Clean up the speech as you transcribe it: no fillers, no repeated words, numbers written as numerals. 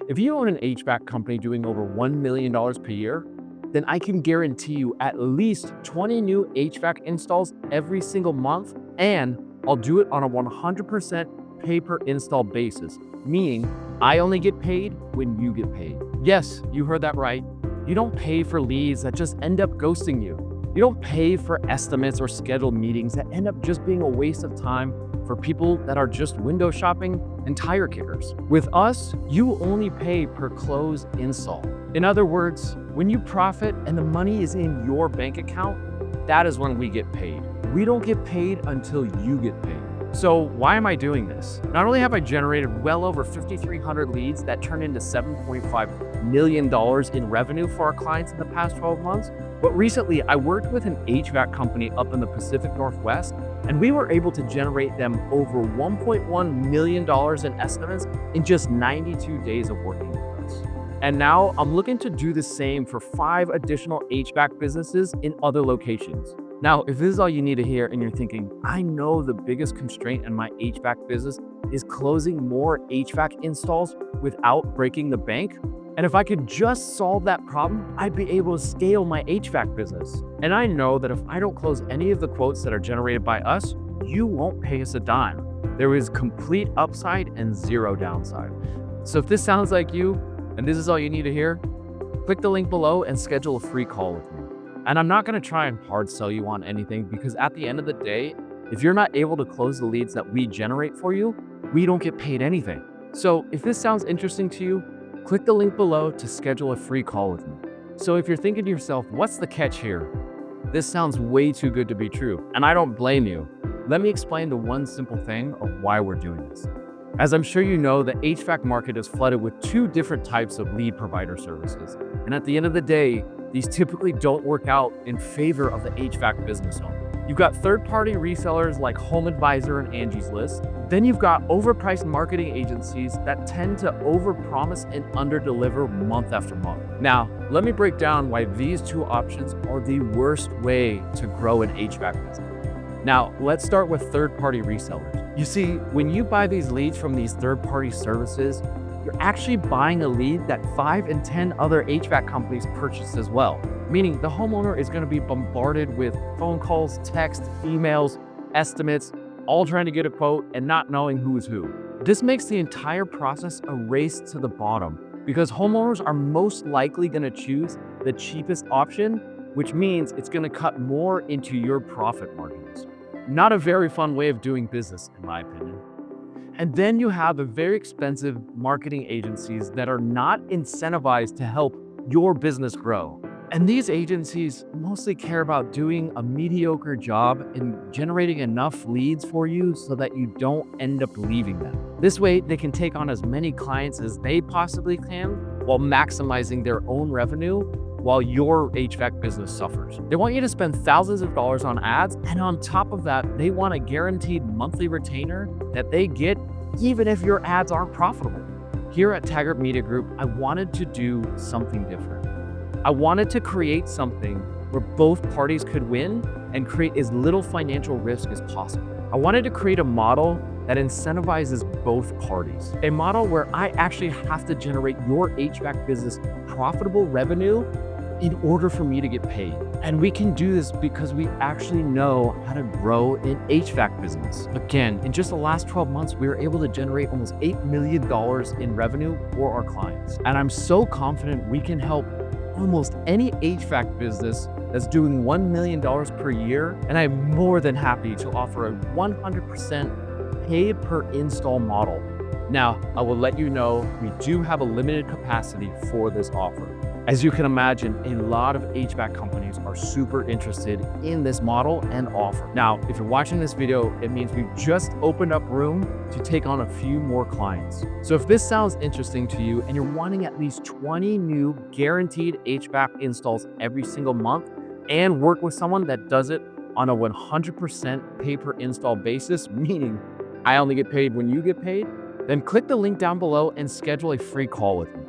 If you own an HVAC company doing over $1 million per year, then I can guarantee you at least 20 new HVAC installs every single month, and I'll do it on a 100% pay per install basis, meaning I only get paid when you get paid. Yes, you heard that right. You don't pay for leads that just end up ghosting you. You don't pay for estimates or scheduled meetings that end up just being a waste of time for people that are just window shopping and tire kickers. With us, you only pay per close install. In other words, when you profit and the money is in your bank account, that is when we get paid. We don't get paid until you get paid. So why am I doing this? Not only have I generated well over 5,300 leads that turn into $7.5 million in revenue for our clients in the past 12 months, but recently I worked with an HVAC company up in the Pacific Northwest, and we were able to generate them over $1.1 million in estimates in just 92 days of working with us. And now I'm looking to do the same for 5 additional HVAC businesses in other locations. Now, if this is all you need to hear and you're thinking, I know the biggest constraint in my HVAC business is closing more HVAC installs without breaking the bank, and if I could just solve that problem, I'd be able to scale my HVAC business. And I know that if I don't close any of the quotes that are generated by us, you won't pay us a dime. There is complete upside and zero downside. So if this sounds like you, and this is all you need to hear, click the link below and schedule a free call with me. And I'm not gonna try and hard sell you on anything, because at the end of the day, if you're not able to close the leads that we generate for you, we don't get paid anything. So if this sounds interesting to you, click the link below to schedule a free call with me. So if you're thinking to yourself, what's the catch here? This sounds way too good to be true, and I don't blame you. Let me explain the one simple thing of why we're doing this. As I'm sure you know, the HVAC market is flooded with 2 different types of lead provider services. And at the end of the day, these typically don't work out in favor of the HVAC business owner. You've got third-party resellers like Home Advisor and Angie's List. Then you've got overpriced marketing agencies that tend to overpromise and underdeliver month after month. Now, let me break down why these 2 options are the worst way to grow an HVAC business. Now, let's start with third-party resellers. You see, when you buy these leads from these third-party services, you're actually buying a lead that 5 and 10 other HVAC companies purchased as well. Meaning the homeowner is going to be bombarded with phone calls, texts, emails, estimates, all trying to get a quote and not knowing who is who. This makes the entire process a race to the bottom, because homeowners are most likely going to choose the cheapest option, which means it's going to cut more into your profit margins. Not a very fun way of doing business, in my opinion. And then you have the very expensive marketing agencies that are not incentivized to help your business grow. And these agencies mostly care about doing a mediocre job in generating enough leads for you so that you don't end up leaving them. This way, they can take on as many clients as they possibly can while maximizing their own revenue while your HVAC business suffers. They want you to spend thousands of dollars on ads, and on top of that, they want a guaranteed monthly retainer that they get even if your ads aren't profitable. Here at Taggert Media Group, I wanted to do something different. I wanted to create something where both parties could win and create as little financial risk as possible. I wanted to create a model that incentivizes both parties. A model where I actually have to generate your HVAC business profitable revenue in order for me to get paid. And we can do this because we actually know how to grow an HVAC business. Again, in just the last 12 months, we were able to generate almost $8 million in revenue for our clients. And I'm so confident we can help almost any HVAC business that's doing $1 million per year. And I'm more than happy to offer a 100% pay per install model. Now, I will let you know we do have a limited capacity for this offer. As you can imagine, a lot of HVAC companies are super interested in this model and offer. Now, if you're watching this video, it means we've just opened up room to take on a few more clients. So if this sounds interesting to you and you're wanting at least 20 new guaranteed HVAC installs every single month and work with someone that does it on a 100% pay per install basis, meaning I only get paid when you get paid, then click the link down below and schedule a free call with me.